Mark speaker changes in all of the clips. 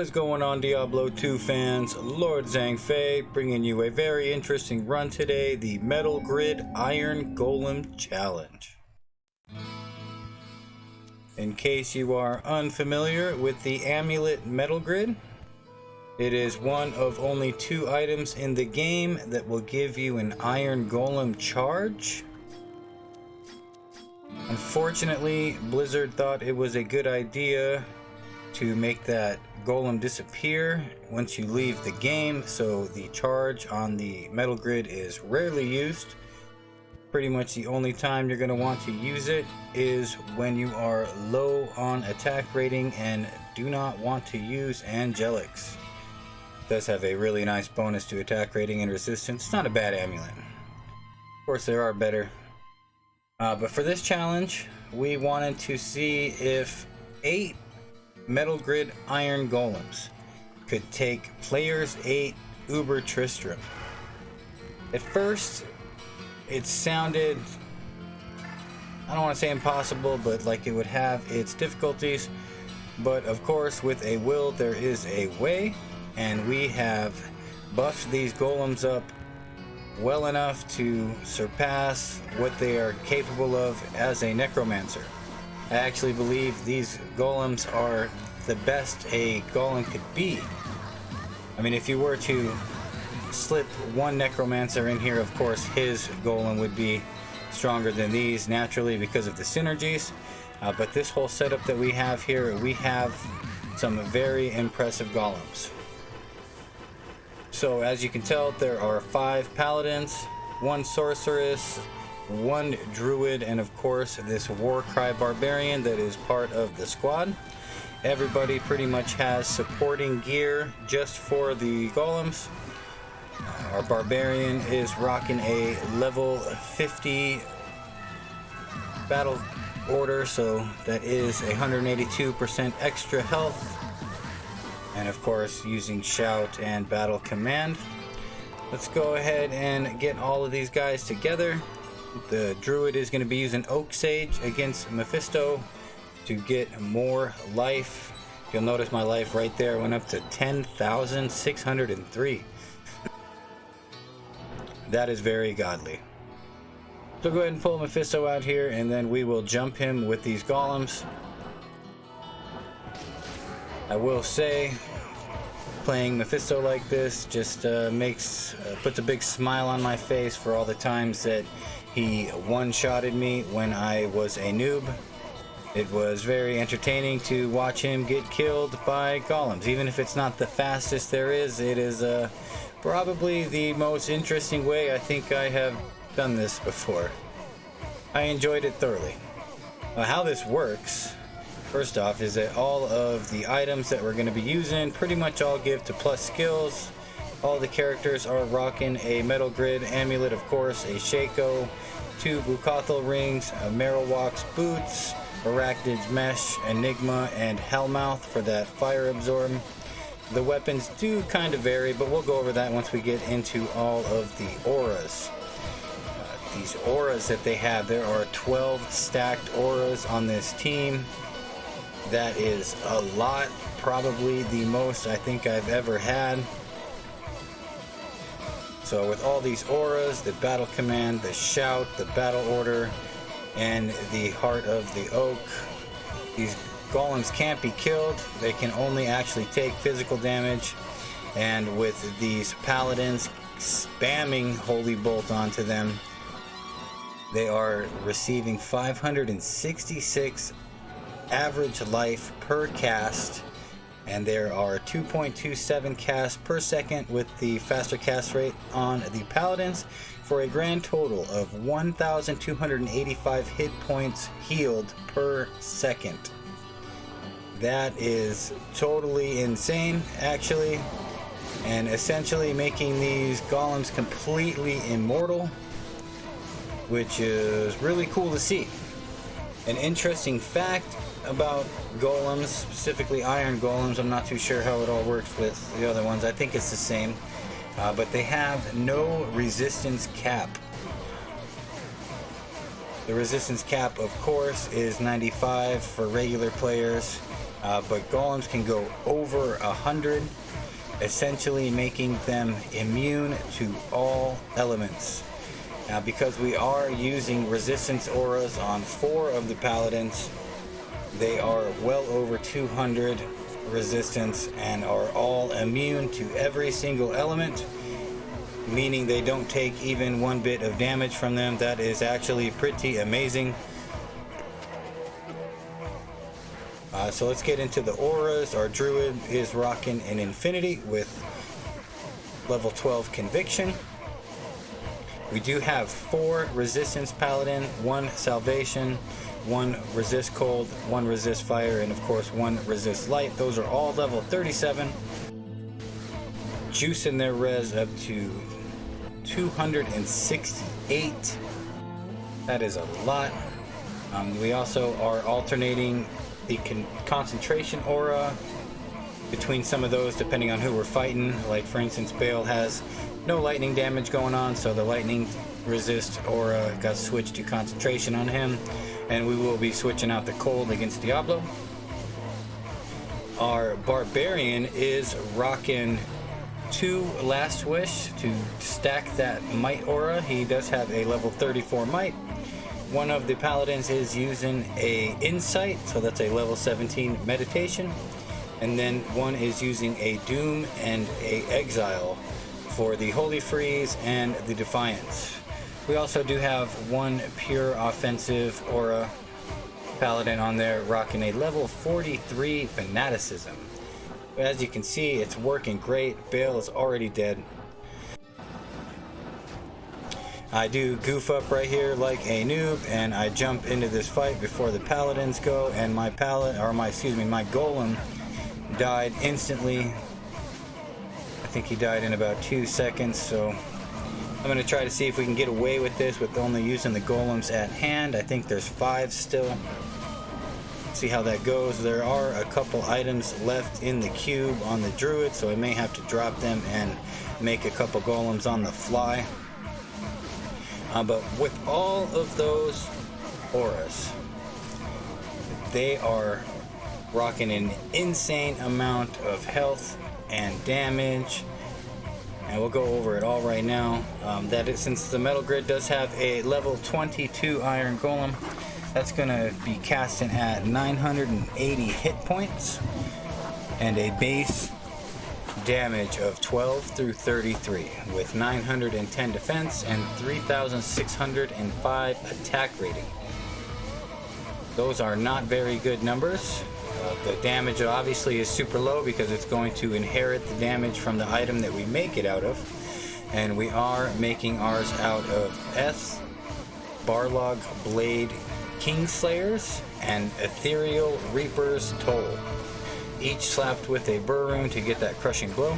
Speaker 1: What is going on, Diablo 2 fans? LordZhangFei bringing you a very interesting run today, the MetalGrid Iron Golem Challenge. In case you are unfamiliar with the amulet MetalGrid, it is one of only 2 items in the game that will give you an Iron Golem charge. Unfortunately, Blizzard thought it was a good idea to make that golem disappear once you leave the game, so the charge on the MetalGrid is rarely used. Pretty much the only time you're going to want to use it is when you are low on attack rating and do not want to use angelics. It does have a really nice bonus to attack rating and resistance. It's not a bad amulet. Of course there are better. But for this challenge, we wanted to see if 8 MetalGrid Iron Golems could take players 8 Uber Tristram. At first, it sounded, I don't want to say impossible, but like it would have its difficulties. But of course, with a will, there is a way, and we have buffed these golems up well enough to surpass what they are capable of as a necromancer. I actually believe these golems are the best a golem could be. I mean, if you were to slip one necromancer in here, of course his golem would be stronger than these naturally because of the synergies. But this whole setup that we have here, we have some very impressive golems. So as you can tell, there are 5 paladins, 1 sorceress, 1 druid, and of course this Warcry barbarian that is part of the squad. Everybody pretty much has supporting gear just for the golems. Our barbarian is rocking a level 50 battle order, so that is 182% extra health, and of course using shout and battle command. Let's go ahead and get all of these guys together. The druid is going to be using Oak Sage against Mephisto to get more life. You'll notice my life right there went up to 10,603. That is very godly. So go ahead and pull Mephisto out here, and then we will jump him with these golems. I will say, playing Mephisto like this just puts a big smile on my face for all the times that he one-shotted me when I was a noob. It was very entertaining to watch him get killed by golems. Even if it's not the fastest there is, it is probably the most interesting way I think I have done this before. I enjoyed it thoroughly. How this works, first off, is that all of the items that we're going to be using pretty much all give to plus skills. All the characters are rocking a MetalGrid amulet, of course, a Shaco, 2 Bukathal rings, a Marowak's boots, Arachnid's mesh, Enigma, and Hellmouth for that fire absorb. The weapons do kind of vary, but we'll go over that once we get into all of the auras. These auras that they have, there are 12 stacked auras on this team. That is a lot, probably the most I think I've ever had. So with all these auras, the battle command, the shout, the battle order, and the heart of the oak, these golems can't be killed. They can only actually take physical damage. And with these paladins spamming Holy Bolt onto them, they are receiving 566 average life per cast, and there are 2.27 casts per second with the faster cast rate on the paladins, for a grand total of 1,285 hit points healed per second. That is totally insane, actually, and essentially making these golems completely immortal, which is really cool to see. An interesting fact about golems, specifically iron golems, I'm not too sure how it all works with the other ones. I think it's the same, but they have no resistance cap. The resistance cap, of course, is 95 for regular players, but golems can go over 100, essentially making them immune to all elements. Now, because we are using resistance auras on 4 of the paladins, they are well over 200 resistance and are all immune to every single element, meaning they don't take even 1 bit of damage from them. That is actually pretty amazing. So let's get into the auras. Our Druid is rocking an Infinity with level 12 Conviction. We do have 4 Resistance Paladin, 1 Salvation, 1 Resist Cold, 1 Resist Fire, and of course 1 Resist Light. Those are all level 37. Juicing their res up to 268. That is a lot. We also are alternating the concentration aura between some of those depending on who we're fighting. Like for instance, Bale has no lightning damage going on, so the lightning resist aura got switched to concentration on him, and we will be switching out the cold against Diablo. Our Barbarian is rocking 2 Last Wish to stack that Might aura. He does have a level 34 Might. One of the Paladins is using a Insight, so that's a level 17 Meditation. And then one is using a Doom and a Exile for the Holy Freeze and the Defiance. We also do have 1 pure offensive aura Paladin on there, rocking a level 43 Fanaticism. As you can see, it's working great. Bale is already dead. I do goof up right here like a noob, and I jump into this fight before the Paladins go, and my Golem died instantly. I think he died in about 2 seconds, so I'm going to try to see if we can get away with this with only using the Golems at hand. I think there's 5 still. See how that goes. There are a couple items left in the cube on the Druid, so I may have to drop them and make a couple Golems on the fly. But with all of those auras, they are rocking an insane amount of health and damage, and we'll go over it all right now. Since the MetalGrid does have a level 22 Iron Golem, that's going to be casting at 980 hit points and a base damage of 12 through 33 with 910 defense and 3605 attack rating. Those are not very good numbers. The damage obviously is super low because it's going to inherit the damage from the item that we make it out of, and we are making ours out of Barlog Blade Kingslayers and Ethereal Reaper's Toll, each slapped with a burr rune to get that crushing blow.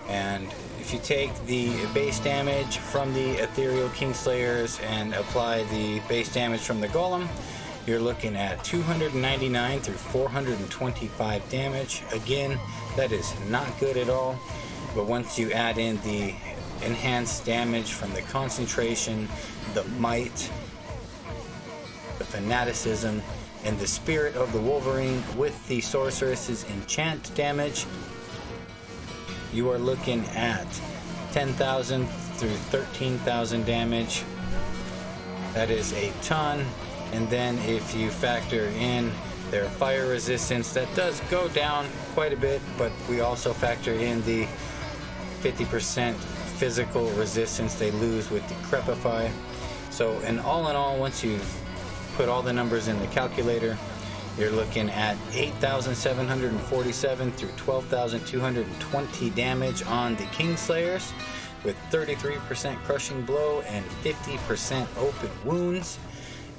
Speaker 1: And if you take the base damage from the Ethereal Kingslayers and apply the base damage from the Golem, you're looking at 299 through 425 damage. Again, that is not good at all, but once you add in the enhanced damage from the concentration, the might, the fanaticism, and the spirit of the Wolverine with the sorceress's enchant damage, you are looking at 10,000 through 13,000 damage. That is a ton. And then if you factor in their fire resistance, that does go down quite a bit, but we also factor in the 50% physical resistance they lose with Decrepify. So in all, once you've put all the numbers in the calculator, you're looking at 8,747 through 12,220 damage on the Kingslayers with 33% crushing blow and 50% open wounds.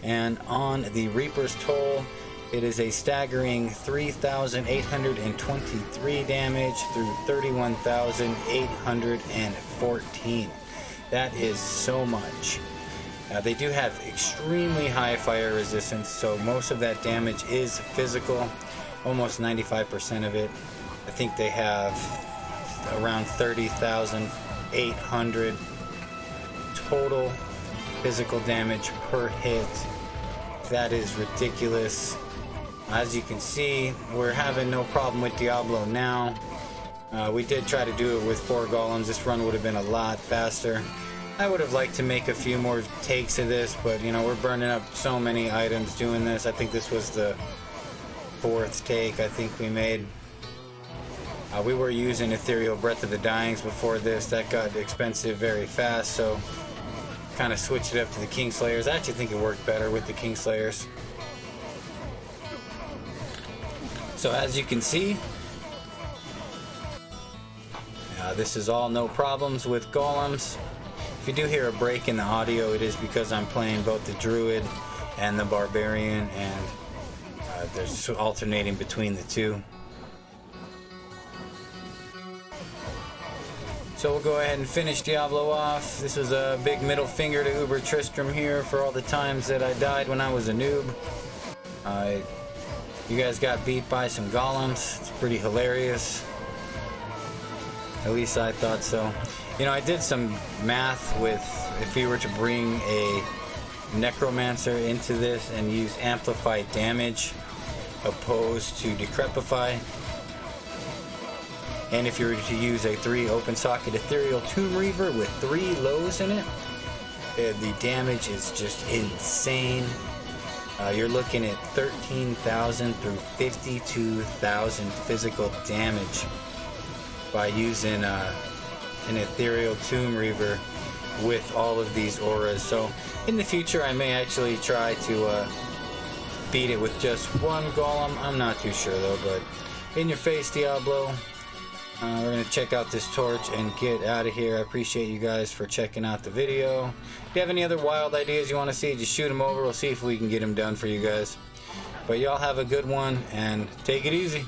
Speaker 1: And on the Reaper's Toll, it is a staggering 3,823 damage through 31,814. That is so much. They do have extremely high fire resistance, so most of that damage is physical, almost 95% of it. I think they have around 30,800 total physical damage per hit. That is ridiculous. As you can see, we're having no problem with Diablo now. We did try to do it with 4 golems. This run would have been a lot faster. I would have liked to make a few more takes of this, but you know, we're burning up so many items doing this. I think this was the 4th take I think we made. We were using Ethereal Breath of the Dyings before this. That got expensive very fast, so kind of switched it up to the Kingslayers. I actually think it worked better with the Kingslayers. So as you can see, this is all no problems with golems. If you do hear a break in the audio, it is because I'm playing both the Druid and the Barbarian, and there's alternating between the two. So we'll go ahead and finish Diablo off. This was a big middle finger to Uber Tristram here for all the times that I died when I was a noob. You guys got beat by some golems. It's pretty hilarious. At least I thought so. You know, I did some math with if we were to bring a necromancer into this and use amplified damage opposed to decrepify. And if you were to use a 3 open socket ethereal tomb reaver with 3 lows in it, the damage is just insane. You're looking at 13,000 through 52,000 physical damage by using an ethereal tomb reaver with all of these auras. So in the future I may actually try to beat it with just 1 golem. I'm not too sure though, but in your face, Diablo. We're going to check out this torch and get out of here. I appreciate you guys for checking out the video. If you have any other wild ideas you want to see, just shoot them over. We'll see if we can get them done for you guys. But y'all have a good one and take it easy.